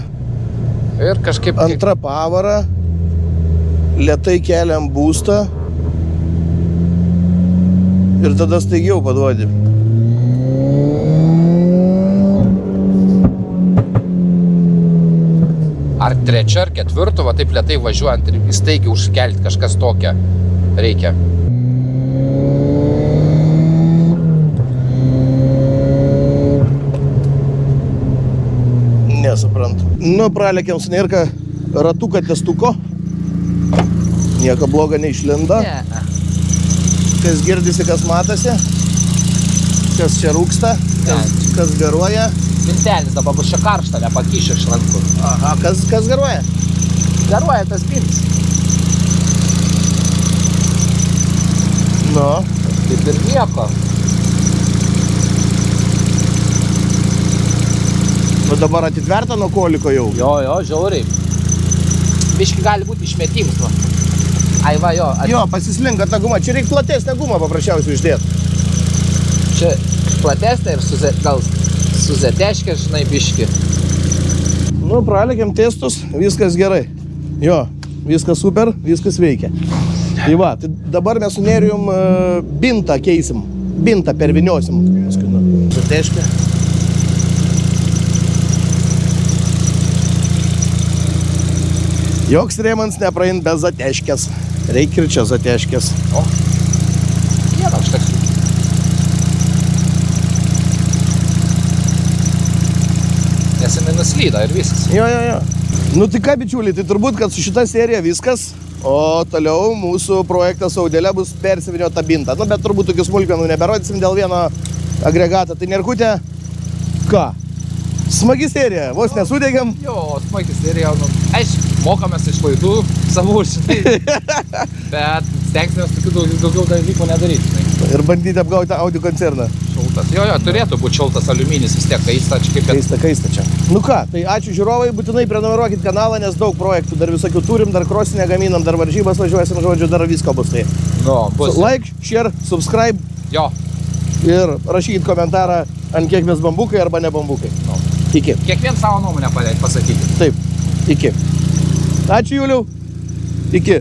ir kažkaip antrą pavarą, lėtai keliam būstą ir tada staigiau paduodi. Ar trečia, ar ketvirtų, va taip lėtai važiuojant ir staigiai užkelti kažkas tokią reikia. Nesuprantu. Pralėkėm su Nirka ratuką testuko. Nieko blogo neišlindo. Kas girdisi, kas matosi. Kas čia rūksta, kas garuoja. Pintelis dabar bus čia karšta, nepakyš iš rankų. Aha, kas garuoja? Garuoja tas pintis. Kaip ir nieko. O dabar atitverta nuo koliko jau? Jo, žiauriai. Biški gali būti išmetimas, va. Ai, va, jo. Jo, pasislinka ta guma. Čia reikia platesnę gumą paprasčiausiai uždėti. Čia platesnė ir gal suzeteškė, žinai, biški. Pralėkėm testus, viskas gerai. Jo, viskas super, viskas veikia. Tai va, tai dabar mes su Nerijum bintą keisim. Bintą perviniosim. Suzeteškė. Joks rėmans nepraein be zateškės. Reikia ir čia zateškės. Vieną užteksiu. Nes jinai nuslyda ir viskas. Jo. Nu tai ką, bičiuliai, tai turbūt, kad su šita serija viskas, o toliau mūsų projektas Audėlė bus persivinio tabinta. Nu, bet turbūt tokių smulkmenų neberodysim dėl vieno agregato. Tai Nerkutė, ką? Smagi serija, vos nesudėgiam. Jo, smagis ir jau, nu, aišku, mokomės iš klaidų savų, žinai. Bet stengsimės tokių daugiau dalykų nedaryti, žinai. Ir bandyti apgauti Audi koncerną. Šaltas. Jo, turėtų būti šaltas aliuminis vis tiek, kaista čia kaip... Kaista čia. Nu ką, tai ačiū žiūrovai, būtinai prenumeruokit kanalą, nes daug projektų dar visokių turim, dar krosinę gaminam, dar varžybas važiuosim, žodžiu, dar visko bus tai. Nu, bus. Like, share, subscribe Jo. ir rašykit komentarą, ant kiek mes bambukai arba ne bambukai. Nu. Iki. Kiekvien savo nuomonę pasakyti. Taip, iki. Ačiū Juliau. Iki.